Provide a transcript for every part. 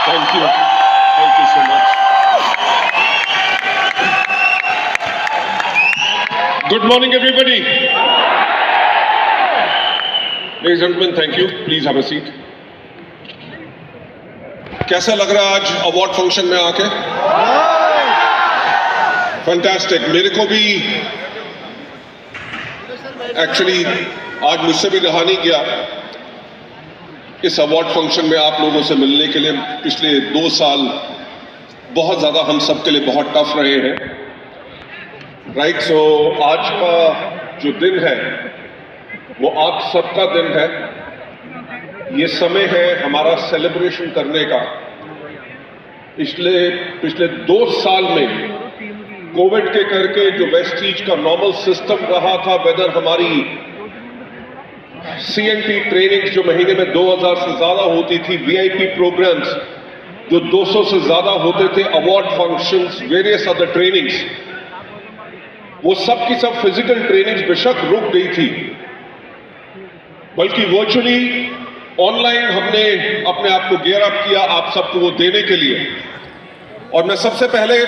Thank you. Thank you so much. Good morning, everybody. Ladies and gentlemen, thank you. Please have a seat. कैसा लग रहा है आज award function में आके? फैंटास्टिक. मेरे को भी एक्चुअली आज मुझसे भी रहा नहीं गया इस अवार्ड फंक्शन में आप लोगों से मिलने के लिए. पिछले 2 साल बहुत ज़्यादा हम सब के लिए बहुत टफ रहे हैं. राइट. सो आज का जो दिन है वो आप सबका दिन है. ये समय है हमारा सेलिब्रेशन करने का. पिछले 2 साल में कोविड के करके जो वेस्टीज का नॉर्मल सिस्टम रहा था, वेदर हमारी CNT ट्रेनिंग्स जो महीने में 2000 से ज्यादा होती थी, VIP प्रोग्राम्स जो 200 से ज्यादा होते थे, award functions, various other trainings, वो सब की सब फिजिकल ट्रेनिंग्स बेशक रुक गई थी, बल्कि वर्चुअली ऑनलाइन हमने अपने आप को गियर अप किया आप सबको वो देने के लिए. और मैं सबसे पहले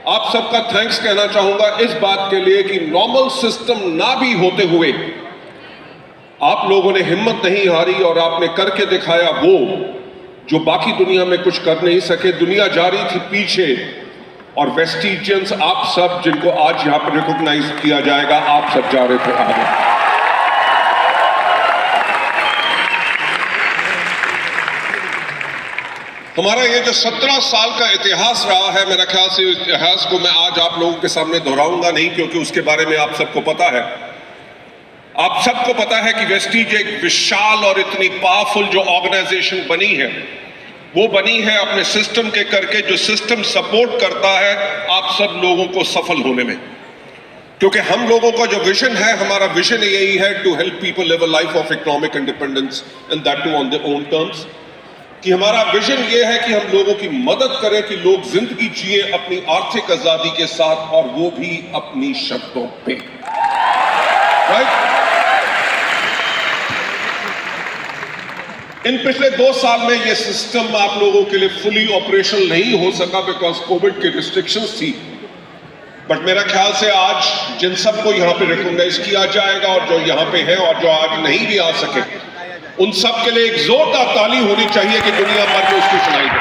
आप सबका थैंक्स कहना चाहूंगा इस बात के लिए कि नॉर्मल सिस्टम ना भी होते हुए आप लोगों ने हिम्मत नहीं हारी और आपने करके दिखाया वो जो बाकी दुनिया में कुछ कर नहीं सके. दुनिया जा रही थी पीछे और वेस्टीजियंस आप सब जिनको आज यहां पर रिकॉग्नाइज किया जाएगा, आप सब जा रहे थे आगे. हमारा ये जो 17 साल का इतिहास रहा है, मेरा ख्याल से इस इतिहास को मैं आज आप लोगों के सामने दोहराऊंगा नहीं, क्योंकि उसके बारे में आप सबको पता है. आप सबको पता है कि वेस्टीज एक विशाल और इतनी पावरफुल जो ऑर्गेनाइजेशन बनी है, वो बनी है अपने सिस्टम के करके, जो सिस्टम सपोर्ट करता है आप सब लोगों को सफल होने में. क्योंकि हम लोगों का जो विजन है, हमारा विजन यही है to help people live a life of economic independence and that too on their own terms. कि हमारा विजन ये है कि हम लोगों की मदद करें कि लोग जिंदगी जिए अपनी आर्थिक आजादी के साथ, और वो भी अपनी शर्तों पे. राइट. इन पिछले 2 साल में ये सिस्टम आप लोगों के लिए फुली ऑपरेशनल नहीं हो सका बिकॉज कोविड की रिस्ट्रिक्शंस थी. बट मेरा ख्याल से आज जिन सबको यहां पे रिकॉग्नाइज किया जाएगा और जो यहां पे हैं और जो आज नहीं भी आ सके, उन सब के लिए एक जोरदार ताली होनी चाहिए कि दुनिया भर में उसकी सुनाई दे.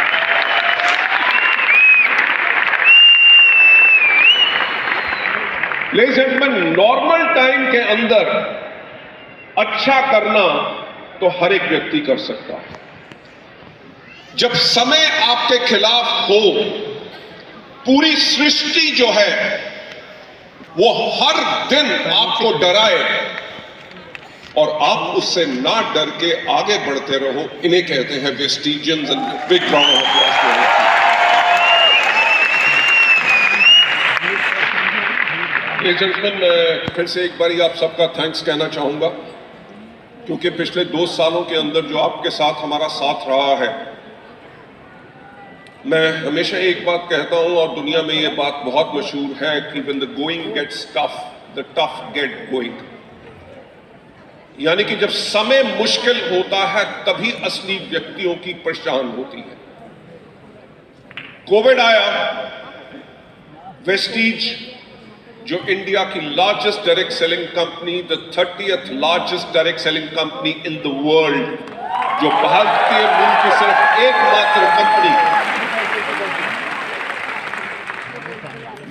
Ladies and gentleman, normal time के अंदर अच्छा करना तो हर एक व्यक्ति कर सकता है. जब समय आपके खिलाफ हो, पूरी सृष्टि जो है वो हर दिन आपको डराए और आप उससे ना डर के आगे बढ़ते रहो, इन्हें कहते हैं वेस्टीजियंस. And big round of applause. Gentleman, मैं फिर से एक बारी आप सबका थैंक्स कहना चाहूंगा, क्योंकि पिछले 2 सालों के अंदर जो आपके साथ हमारा साथ रहा है, मैं हमेशा एक बात कहता हूं और दुनिया में ये बात बहुत मशहूर है कि when the going gets tough, the tough get going. यानी कि जब समय मुश्किल होता है तभी असली व्यक्तियों की पहचान होती है. कोविड आया, वेस्टीज जो इंडिया की largest direct selling company, the 30th largest direct selling company in the world, जो भारतीय मूल की सिर्फ एकमात्र कंपनी,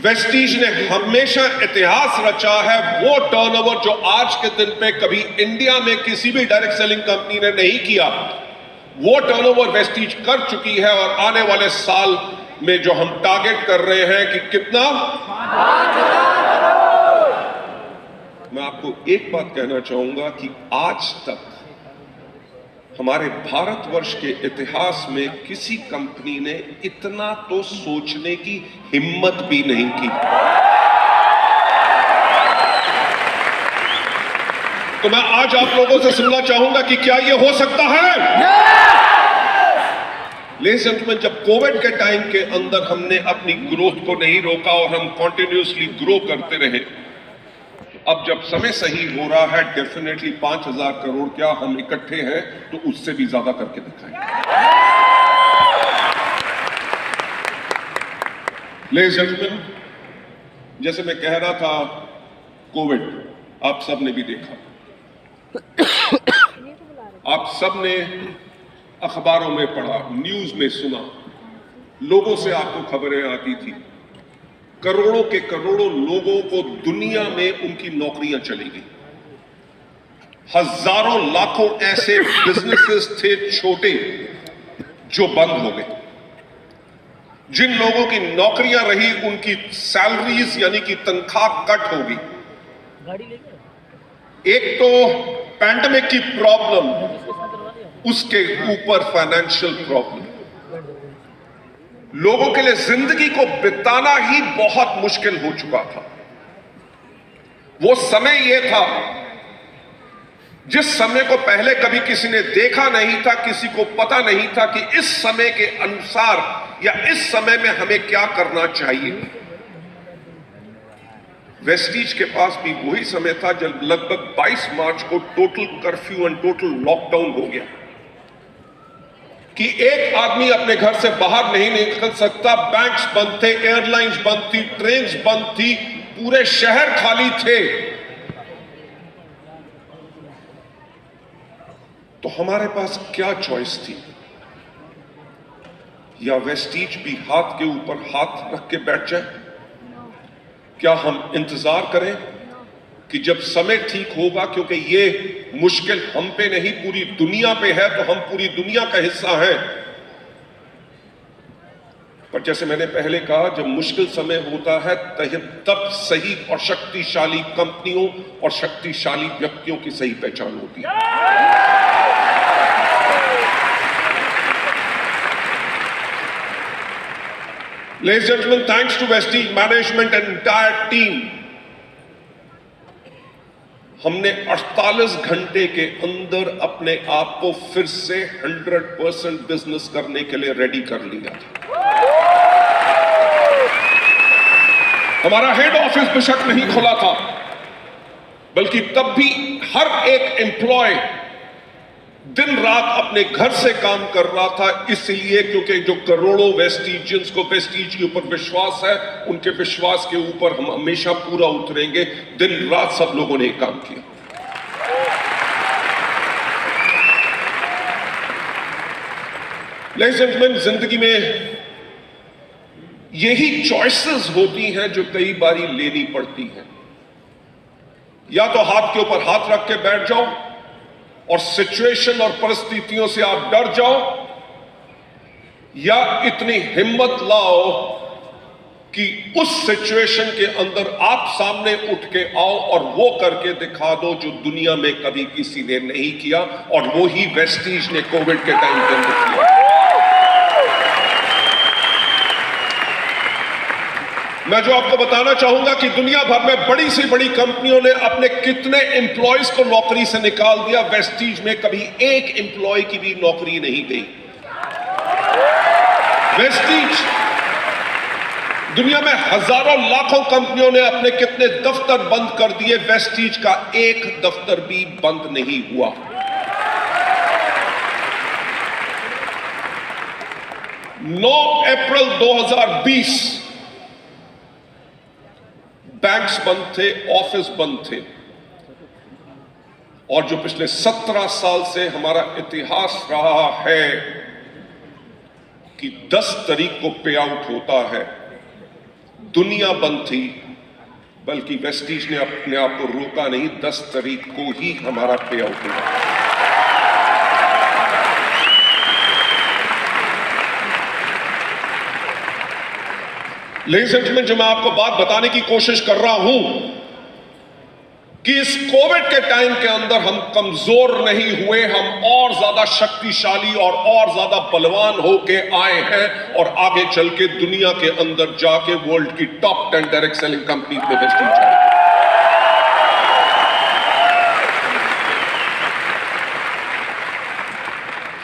वेस्टीज ने हमेशा इतिहास रचा है. वो टर्नओवर जो आज के दिन पे कभी इंडिया में किसी भी डायरेक्ट सेलिंग कंपनी ने नहीं किया, वो टर्नओवर वेस्टीज कर चुकी है. और आने वाले साल में जो हम टारगेट कर रहे हैं कि कितना, मैं आपको एक बात कहना चाहूंगा कि आज तक हमारे भारतवर्ष के इतिहास में किसी कंपनी ने इतना तो सोचने की हिम्मत भी नहीं की. तो मैं आज आप लोगों से सुनना चाहूंगा कि क्या ये हो सकता है? लेडीज एंड जेंटलमैन, जब कोविड के टाइम के अंदर हमने अपनी ग्रोथ को नहीं रोका और हम कॉन्टिन्यूसली ग्रो करते रहे, अब जब समय सही हो रहा है, डेफिनेटली 5000 करोड़ क्या हम इकट्ठे हैं तो उससे भी ज्यादा करके दिखाएंगे. लेडीज एंड जेंटलमैन, जैसे मैं कह रहा था, कोविड आप सब ने भी देखा, आप सब ने अखबारों में पढ़ा, न्यूज में सुना, लोगों से आपको खबरें आती थी। करोड़ों के करोड़ों लोगों को दुनिया में उनकी नौकरियां चली गई। हजारों लाखों ऐसे बिजनेसेस थे छोटे जो बंद हो गए। जिन लोगों की नौकरियां रही उनकी सैलरीज यानी कि तनख्वाह कट हो गई। एक तो पैंडेमिक की प्रॉब्लम, उसके ऊपर फाइनेंशियल प्रॉब्लम। लोगों के लिए जिंदगी को बिताना ही बहुत मुश्किल हो चुका था। वो समय यह था जिस समय को पहले कभी किसी ने देखा नहीं था, किसी को पता नहीं था कि इस समय के अनुसार या इस समय में हमें क्या करना चाहिए। वेस्टीज के पास भी वही समय था जब लगभग 22 मार्च को total curfew and total lockdown हो गया कि एक आदमी अपने घर से बाहर नहीं निकल सकता। बैंक्स बंद थे, एयरलाइंस बंद थी, ट्रेन्स बंद थी, पूरे शहर खाली थे। तो हमारे पास क्या चॉइस थी? या वेस्टीज भी हाथ के ऊपर हाथ रख के बैठ जाए? क्या हम इंतजार करें कि जब समय ठीक होगा, क्योंकि ये मुश्किल हम पे नहीं पूरी दुनिया पे है, तो हम पूरी दुनिया का हिस्सा हैं। पर जैसे मैंने पहले कहा, जब मुश्किल समय होता है तब सही और शक्तिशाली कंपनियों और शक्तिशाली व्यक्तियों की सही पहचान होती है। Ladies and gentlemen, thanks to Vestige management and entire team, हमने 48 घंटे के अंदर अपने आप को फिर से 100% बिजनेस करने के लिए रेडी कर लिया था। हमारा हेड ऑफिस बेशक नहीं खुला था, बल्कि तब भी हर एक एम्प्लॉय दिन रात अपने घर से काम कर रहा था, इसलिए क्योंकि जो करोड़ों वेस्टीजियंस को वेस्टीज के ऊपर विश्वास है, उनके विश्वास के ऊपर हम हमेशा पूरा उतरेंगे। दिन रात सब लोगों ने काम किया। लेडीज एंड जेंटलमैन, जिंदगी में यही चॉइसेस होती हैं जो कई बारी लेनी पड़ती हैं। या तो हाथ के ऊपर हाथ रख के बैठ जाओ और सिचुएशन और परिस्थितियों से आप डर जाओ, या इतनी हिम्मत लाओ कि उस सिचुएशन के अंदर आप सामने उठ के आओ और वो करके दिखा दो जो दुनिया में कभी किसी ने नहीं किया, और वो ही वेस्टीज ने कोविड के टाइम के अंदर किया। मैं जो आपको बताना चाहूंगा कि दुनिया भर में बड़ी से बड़ी कंपनियों ने अपने कितने एम्प्लॉयज को नौकरी से निकाल दिया, वेस्टीज में कभी एक एम्प्लॉय की भी नौकरी नहीं गई। वेस्टीज दुनिया में हजारों लाखों कंपनियों ने अपने कितने दफ्तर बंद कर दिए, वेस्टीज का एक दफ्तर भी बंद नहीं हुआ। नौ अप्रैल 2020 बैंक्स बंद थे, ऑफिस बंद थे, और जो पिछले 17 साल से हमारा इतिहास रहा है कि 10 तारीख को पे आउट होता है, दुनिया बंद थी, बल्कि वेस्टीज ने अपने आप को रोका नहीं, 10 तारीख को ही हमारा पे आउट हुआ। लेडीज एंड जेंटलमैन, जो मैं आपको बात बताने की कोशिश कर रहा हूं कि इस कोविड के टाइम के अंदर हम कमजोर नहीं हुए, हम और ज्यादा शक्तिशाली और ज्यादा बलवान होके आए हैं, और आगे चल के दुनिया के अंदर जाके वर्ल्ड की टॉप 10 डायरेक्ट सेलिंग कंपनी में वेस्टीज जाएगी।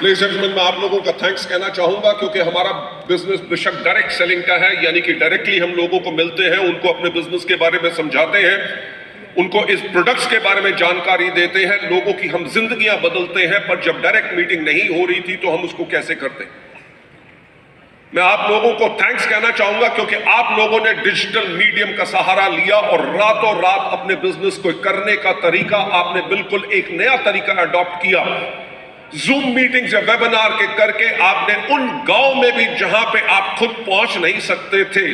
लेडीज एंड जेंटलमैन, मैं आप लोगों का थैंक्स कहना चाहूंगा, क्योंकि हमारा बिजनेस बेशक डायरेक्ट सेलिंग का है, यानी कि डायरेक्टली हम लोगों को मिलते हैं, उनको अपने बिजनेस के बारे में समझाते हैं, उनको इस प्रोडक्ट्स के बारे में जानकारी देते हैं, लोगों की हम जिंदगियां बदलते हैं। पर जब डायरेक्ट मीटिंग नहीं हो रही थी तो हम उसको कैसे करते? मैं आप लोगों को थैंक्स कहना चाहूंगा क्योंकि आप लोगों ने डिजिटल मीडियम का सहारा लिया और रातों रात अपने बिजनेस को करने का तरीका आपने बिल्कुल एक नया तरीका अडॉप्ट किया। जूम मीटिंग्स या वेबिनार के करके आपने उन गांव में भी जहां पे आप खुद पहुंच नहीं सकते थे,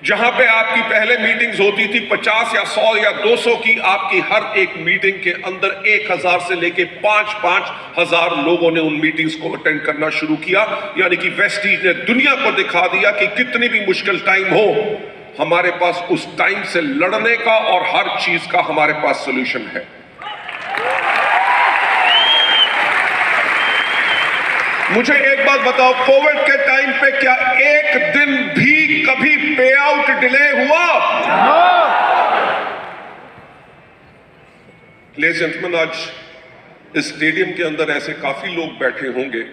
जहां पे आपकी पहले मीटिंग्स होती थी 50 या 100 या 200 की, आपकी हर एक मीटिंग के अंदर 1000 से लेके 5,000 लोगों ने उन मीटिंग्स को अटेंड करना शुरू किया। यानी कि वेस्टीज ने दुनिया को दिखा दिया कि कितनी भी मुश्किल टाइम हो, हमारे पास उस टाइम से लड़ने का और हर चीज का हमारे पास सोल्यूशन है। मुझे एक बात बताओ, कोविड के टाइम पे क्या एक दिन भी कभी पे आउट डिले हुआ? लेडीज एंड जेंटलमैन, आज इस स्टेडियम के अंदर ऐसे काफी लोग बैठे होंगे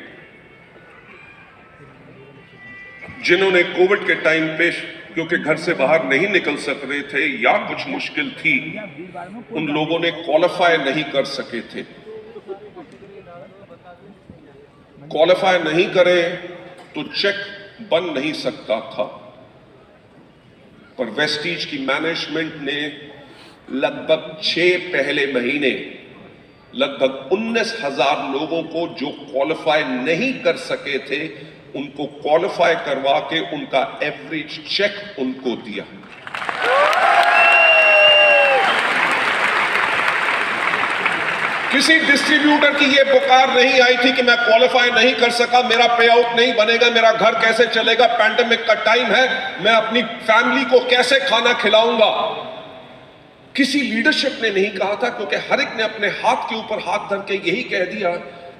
जिन्होंने कोविड के टाइम पे क्योंकि घर से बाहर नहीं निकल सक रहे थे या कुछ मुश्किल थी, उन लोगों ने क्वालिफाई नहीं कर सके थे। क्वालिफाई नहीं करे तो चेक बन नहीं सकता था। पर वेस्टीज की मैनेजमेंट ने लगभग 6 पहले महीने लगभग 19,000 लोगों को जो क्वालिफाई नहीं कर सके थे उनको क्वालिफाई करवा के उनका एवरेज चेक उनको दिया। किसी डिस्ट्रीब्यूटर की यह पुकार नहीं आई थी कि मैं क्वालिफाई नहीं कर सका, मेरा पे आउट नहीं बनेगा, मेरा घर कैसे चलेगा, पैंडेमिक का टाइम है, मैं अपनी फैमिली को कैसे खाना खिलाऊंगा। किसी लीडरशिप ने नहीं कहा था, क्योंकि हर एक ने अपने हाथ के ऊपर हाथ धर के यही कह दिया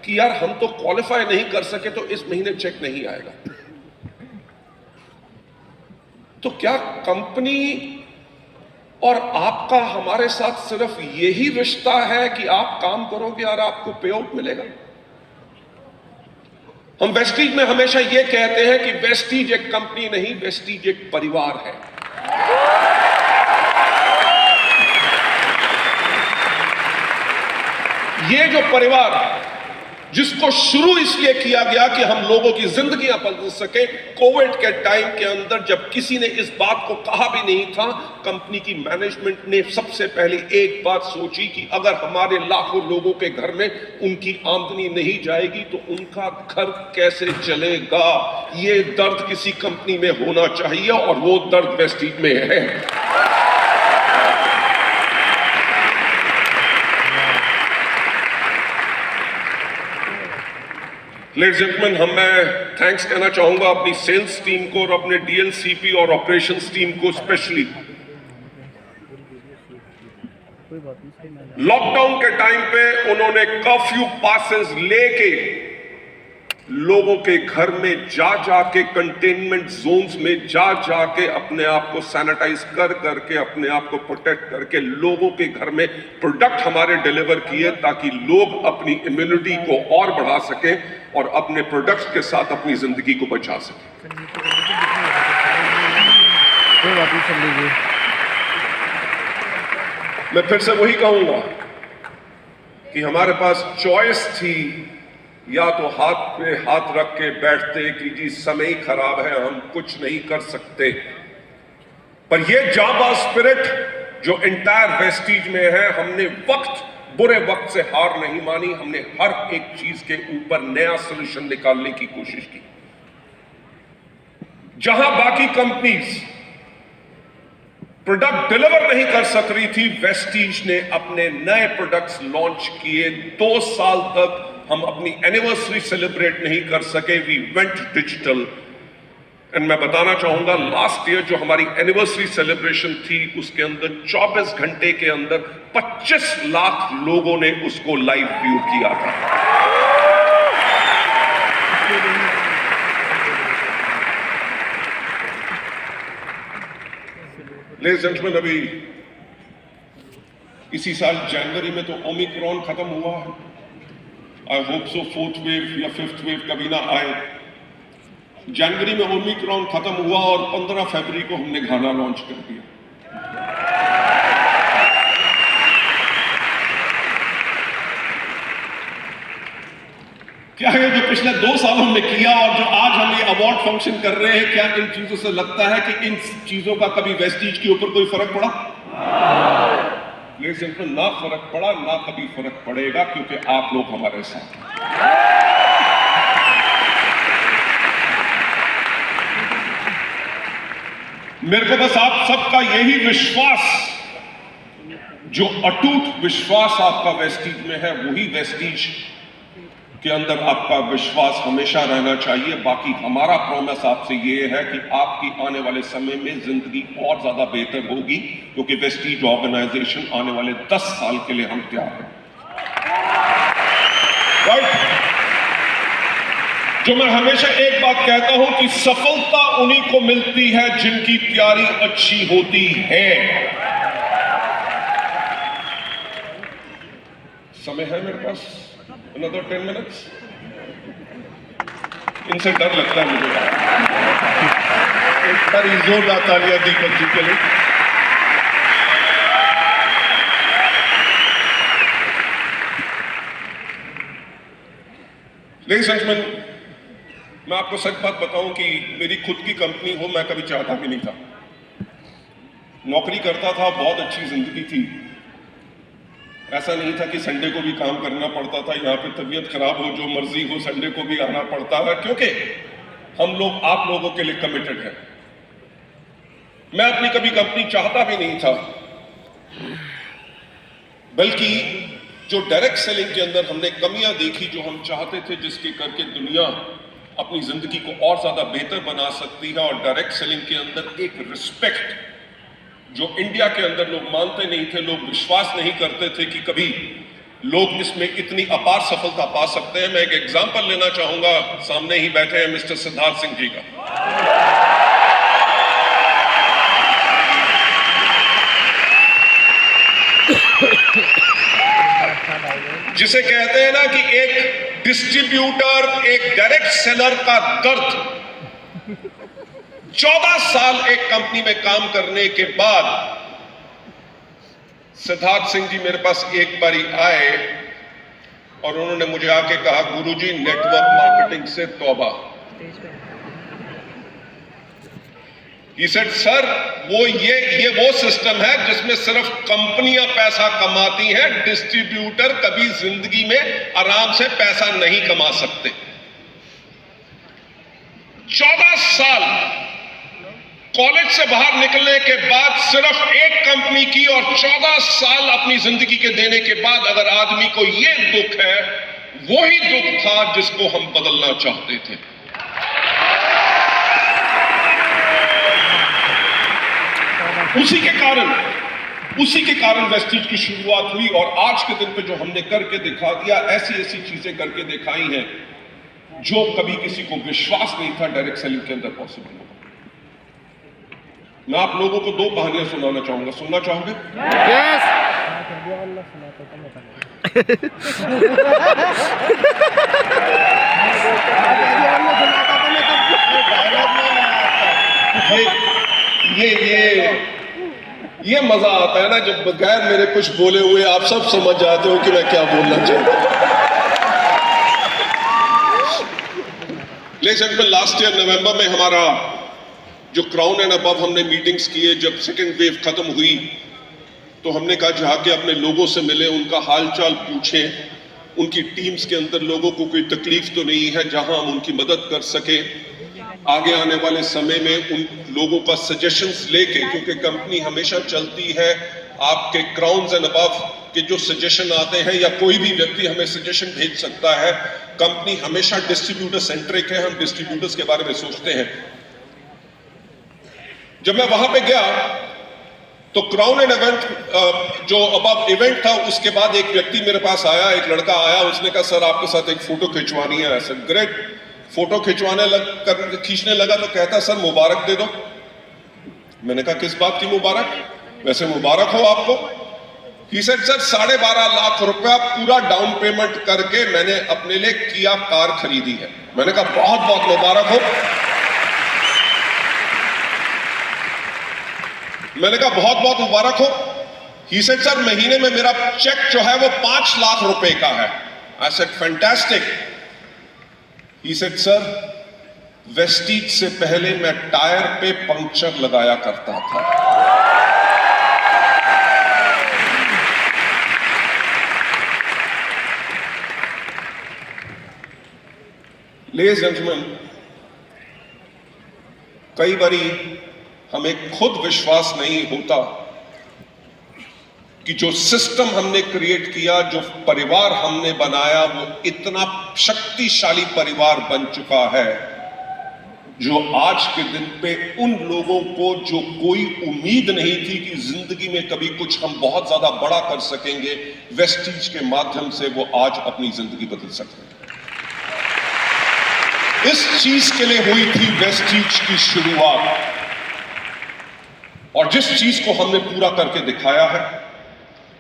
कि यार हम तो क्वालिफाई नहीं कर सके तो इस महीने चेक नहीं आएगा। तो क्या कंपनी और आपका हमारे साथ सिर्फ यही रिश्ता है कि आप काम करोगे और आपको पे आउट मिलेगा? हम वेस्टीज में हमेशा यह कहते हैं कि वेस्टीज एक कंपनी नहीं, वेस्टीज एक परिवार है। ये जो परिवार जिसको शुरू इसलिए किया गया कि हम लोगों की जिंदगियां बदल सके, कोविड के टाइम के अंदर जब किसी ने इस बात को कहा भी नहीं था, कंपनी की मैनेजमेंट ने सबसे पहले एक बात सोची कि अगर हमारे लाखों लोगों के घर में उनकी आमदनी नहीं जाएगी तो उनका घर कैसे चलेगा। ये दर्द किसी कंपनी में होना चाहिए और वो दर्द वेस्टीज में है। लेडीज एंड जेंटलमैन, मैं थैंक्स कहना चाहूंगा अपनी सेल्स टीम को और अपने डीएलसीपी और ऑपरेशंस टीम को स्पेशली। लॉकडाउन के टाइम पे उन्होंने कर्फ्यू पासेस लेके लोगों के घर में जा जाके, कंटेनमेंट जोन्स में जा जाके अपने आप को सैनिटाइज कर करके, अपने आप को प्रोटेक्ट करके लोगों के घर में प्रोडक्ट हमारे डिलीवर किए ताकि लोग अपनी इम्यूनिटी को और बढ़ा सकें और अपने प्रोडक्ट्स के साथ अपनी जिंदगी को बचा सकें। मैं फिर से वही कहूंगा कि हमारे पास चॉइस थी, या तो हाथ पे हाथ रख के बैठते कि जी समय खराब है, हम कुछ नहीं कर सकते। पर ये जाबाज स्पिरिट जो एंटायर वेस्टीज में है, हमने बुरे वक्त से हार नहीं मानी, हमने हर एक चीज के ऊपर नया सोल्यूशन निकालने की कोशिश की। जहां बाकी कंपनीज प्रोडक्ट डिलीवर नहीं कर सक रही थी, वेस्टीज ने अपने नए प्रोडक्ट्स लॉन्च किए। 2 साल तक हम अपनी एनिवर्सरी सेलिब्रेट नहीं कर सके, वी वेंट डिजिटल। एंड मैं बताना चाहूंगा, लास्ट ईयर जो हमारी एनिवर्सरी सेलिब्रेशन थी, उसके अंदर 24 घंटे के अंदर 25 लाख लोगों ने उसको लाइव व्यू किया था। लेडीज एंड जेंटलमैन, अभी इसी साल जनवरी में तो ओमिक्रॉन खत्म हुआ है। I hope so 4th wave या 5th वेव कभी ना आए। जनवरी में ओमिक्रॉन खत्म हुआ और 15 फरवरी को हमने गाना लॉन्च कर दिया। क्या है जो पिछले 2 सालों में किया और जो आज हम ये अवार्ड फंक्शन कर रहे हैं, क्या इन चीजों से लगता है कि इन चीजों का कभी वेस्टीज के ऊपर कोई फर्क पड़ा? लेकिन तो ना फर्क पड़ा, ना कभी फर्क पड़ेगा, क्योंकि आप लोग हमारे साथ हैं। मेरे को बस आप सबका यही विश्वास, जो अटूट विश्वास आपका वेस्टीज में है, वही वेस्टीज के अंदर आपका विश्वास हमेशा रहना चाहिए। बाकी हमारा प्रॉमिस आपसे ये है कि आपकी आने वाले समय में जिंदगी और ज्यादा बेहतर होगी, क्योंकि वेस्टीज ऑर्गेनाइजेशन आने वाले 10 साल के लिए हम तैयार हैं। राइट? जो मैं हमेशा एक बात कहता हूं कि सफलता उन्हीं को मिलती है जिनकी तैयारी अच्छी होती है। समय है मेरे पास another 10 minutes? इनसे डर लगता है मुझे। एक बार जोरदार तालियां दीपक जी के लिए। लेडीज एंड जेंटलमैन, मैं आपको सच बात बताऊं कि मेरी खुद की कंपनी हो, मैं कभी चाहता भी नहीं था। नौकरी करता था, बहुत अच्छी जिंदगी थी। ऐसा नहीं था कि संडे को भी काम करना पड़ता था, यहाँ पे तबीयत खराब हो, जो मर्जी हो, संडे को भी आना पड़ता है, क्योंकि हम लोग आप लोगों के लिए कमिटेड हैं। मैं अपनी कभी कंपनी चाहता भी नहीं था, बल्कि जो डायरेक्ट सेलिंग के अंदर हमने कमियां देखी, जो हम चाहते थे जिसके करके दुनिया अपनी जिंदगी को और ज्यादा बेहतर बना सकती है, और डायरेक्ट सेलिंग के अंदर एक रिस्पेक्ट जो इंडिया के अंदर लोग मानते नहीं थे, लोग विश्वास नहीं करते थे कि कभी लोग इसमें इतनी अपार सफलता पा सकते हैं। मैं एक एग्जांपल लेना चाहूंगा, सामने ही बैठे हैं मिस्टर सिद्धार्थ सिंह जी का। जिसे कहते हैं ना कि एक डिस्ट्रीब्यूटर, एक डायरेक्ट सेलर का दर्द। 14 साल एक कंपनी में काम करने के बाद सिद्धार्थ सिंह जी मेरे पास एक बारी आए और उन्होंने मुझे आके कहा, गुरुजी नेटवर्क मार्केटिंग से तौबा। He said, सर ये वो सिस्टम है जिसमें सिर्फ कंपनियां पैसा कमाती हैं, डिस्ट्रीब्यूटर कभी जिंदगी में आराम से पैसा नहीं कमा सकते। 14 साल कॉलेज से बाहर निकलने के बाद सिर्फ एक कंपनी की और 14 साल अपनी जिंदगी के देने के बाद अगर आदमी को यह दुख है, वही दुख था जिसको हम बदलना चाहते थे। उसी के कारण वेस्टीज की शुरुआत हुई, और आज के दिन पे जो हमने करके दिखा दिया, ऐसी चीजें करके दिखाई हैं जो कभी किसी को विश्वास नहीं था डायरेक्ट सेलिंग के अंदर पॉसिबल होगा। मैं आप लोगों को 2 कहानियां सुनाना चाहूंगा, सुनना चाहोगे? यस। ये मजा आता है ना जब बगैर मेरे कुछ बोले हुए आप सब समझ जाते हो कि मैं क्या बोलना चाहता हूं। लेकिन लास्ट ईयर नवंबर में हमारा जो क्राउन एंड अबव हमने मीटिंग्स किए, जब सेकेंड वेव खत्म हुई तो हमने कहा जाके अपने लोगों से मिले, उनका हालचाल पूछें, उनकी टीम्स के अंदर लोगों को कोई तकलीफ तो नहीं है, जहां हम उनकी मदद कर सके। आगे आने वाले समय में उन लोगों का सजेशंस लेके, क्योंकि कंपनी हमेशा चलती है आपके क्राउन्स एंड अबव के जो सजेशन आते हैं, या कोई भी व्यक्ति हमें सजेशन भेज सकता है। कंपनी हमेशा डिस्ट्रीब्यूटर सेंट्रिक है, हम डिस्ट्रीब्यूटर्स के बारे में सोचते हैं। जब मैं वहां पे गया तो क्राउन एंड इवेंट जो अबव इवेंट था, उसके बाद एक व्यक्ति मेरे पास आया, एक लड़का आया, उसने कहा सर आपके साथ एक फोटो खिंचवानी है। ऐसे ग्रेट। फोटो खींचने लगा तो कहता सर मुबारक दे दो। मैंने कहा किस बात की मुबारक? वैसे मुबारक हो आपको। He said, सर 12.5 लाख रुपया पूरा डाउन पेमेंट करके मैंने अपने लिए किया कार खरीदी है। मैंने कहा बहुत बहुत मुबारक हो। मैंने कहा बहुत बहुत मुबारक हो। He said, सर महीने में मेरा चेक जो है वो 5 लाख रुपए का है। I said, fantastic. He said, sir Vestige से पहले मैं टायर पे पंक्चर लगाया करता था। लेडीज एंड जेंटलमैन, कई बारी हमें खुद विश्वास नहीं होता कि जो सिस्टम हमने क्रिएट किया, जो परिवार हमने बनाया, वो इतना शक्तिशाली परिवार बन चुका है जो आज के दिन पे उन लोगों को जो कोई उम्मीद नहीं थी कि जिंदगी में कभी कुछ हम बहुत ज्यादा बड़ा कर सकेंगे, वेस्टीज के माध्यम से वो आज अपनी जिंदगी बदल सकते हैं। इस चीज के लिए हुई थी वेस्टीज की शुरुआत, और जिस चीज को हमने पूरा करके दिखाया है।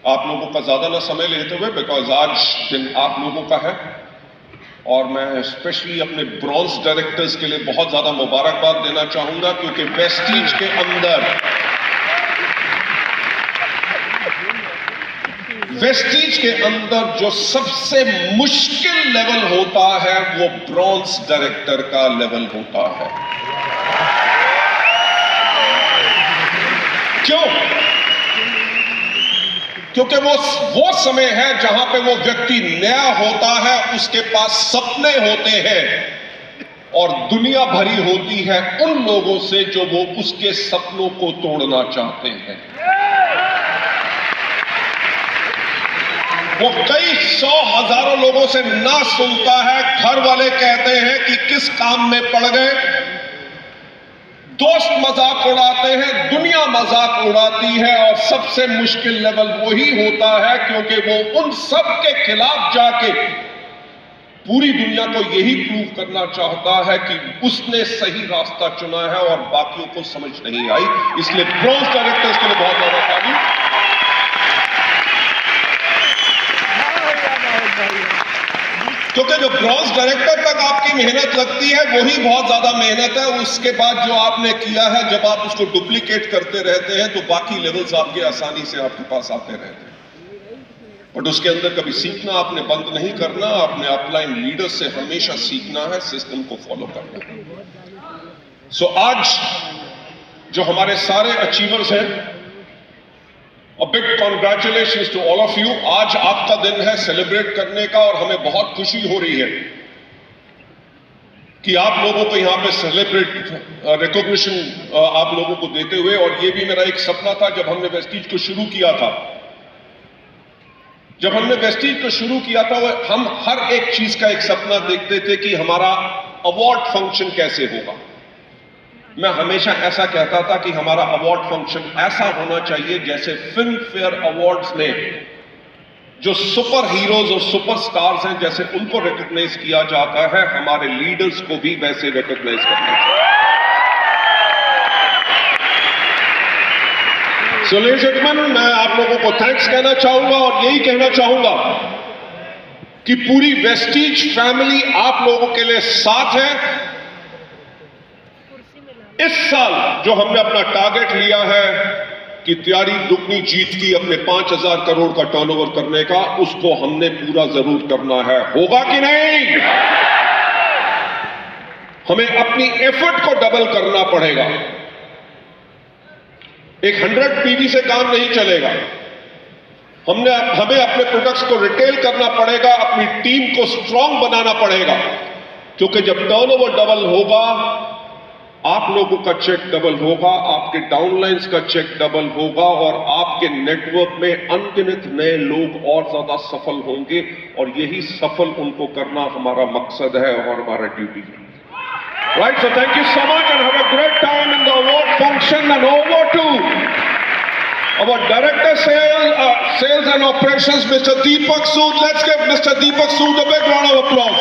आप लोगों का ज्यादा ना समय लेते हुए, बिकॉज आज दिन आप लोगों का है, और मैं स्पेशली अपने ब्रॉन्ज डायरेक्टर्स के लिए बहुत ज्यादा मुबारकबाद देना चाहूंगा, क्योंकि वेस्टीज के अंदर जो सबसे मुश्किल लेवल होता है वो ब्रॉन्ज डायरेक्टर का लेवल होता है। क्यों? क्योंकि वो समय है जहां पे वो व्यक्ति नया होता है, उसके पास सपने होते हैं और दुनिया भरी होती है उन लोगों से जो वो उसके सपनों को तोड़ना चाहते हैं। वो कई सौ हजारों लोगों से ना सुनता है। घर वाले कहते हैं कि किस काम में पड़ गए, दोस्त मजाक उड़ाते हैं, दुनिया मजाक उड़ाती है, और सबसे मुश्किल लेवल वही होता है क्योंकि वो उन सब के खिलाफ जाके पूरी दुनिया को यही प्रूव करना चाहता है कि उसने सही रास्ता चुना है और बाकियों को समझ नहीं आई। इसलिए ब्रॉन्ज डायरेक्टर्स के लिए बहुत ज्यादा ताली। क्योंकि जो ब्रॉन्ज डायरेक्टर तक आपकी मेहनत लगती है वही बहुत ज्यादा मेहनत है। उसके बाद जो आपने किया है, जब आप उसको डुप्लीकेट करते रहते हैं तो बाकी लेवल्स आपके आसानी से आपके पास आते रहते हैं। बट उसके अंदर कभी सीखना आपने बंद नहीं करना, आपने अपलाइन लीडर से हमेशा सीखना है, सिस्टम को फॉलो करना है। सो आज जो हमारे सारे अचीवर्स हैं, A big congratulations to all of you। आज आपका दिन है सेलिब्रेट करने का, और हमें बहुत खुशी हो रही है कि आप लोगों को यहाँ पे सेलिब्रेट रिकॉग्निशन आप लोगों को देते हुए। और ये भी मेरा एक सपना था जब हमने वेस्टीज को शुरू किया था। जब हमने वेस्टीज को शुरू किया था, हम हर एक चीज का एक सपना देखते थे कि हमारा अवार्ड फंक्शन कैसे होगा। मैं हमेशा ऐसा कहता था कि हमारा अवार्ड फंक्शन ऐसा होना चाहिए जैसे फिल्म फेयर अवार्ड्स में जो सुपर हीरोज और सुपर स्टार्स हैं, जैसे उनको रिकॉग्नाइज किया जाता है, हमारे लीडर्स को भी वैसे रिकॉग्नाइज करना चाहिए। सो लेडीज एंड जेंटलमैन, मैं आप लोगों को थैंक्स कहना चाहूंगा, और यही कहना चाहूंगा कि पूरी वेस्टीज फैमिली आप लोगों के लिए साथ है। इस साल जो हमने अपना टारगेट लिया है कि तैयारी दुगनी जीत की, अपने 5,000 करोड़ का टर्नओवर करने का, उसको हमने पूरा जरूर करना है। होगा कि नहीं? हमें अपनी एफर्ट को डबल करना पड़ेगा। एक 100 पीवी से काम नहीं चलेगा। हमें अपने प्रोडक्ट्स को रिटेल करना पड़ेगा, अपनी टीम को स्ट्रांग बनाना पड़ेगा, क्योंकि जब टर्नओवर डबल होगा, आप लोगों का चेक डबल होगा, आपके डाउनलाइंस का चेक डबल होगा, और आपके नेटवर्क में अनगिनत नए लोग और ज्यादा सफल होंगे, और यही सफल उनको करना हमारा मकसद है और हमारा ड्यूटी है। Right, so thank you so much and have a great time in the award function. And over to our director sales and operations, Mr. Deepak Sood. Let's give Mr. Deepak Sood a big round of applause.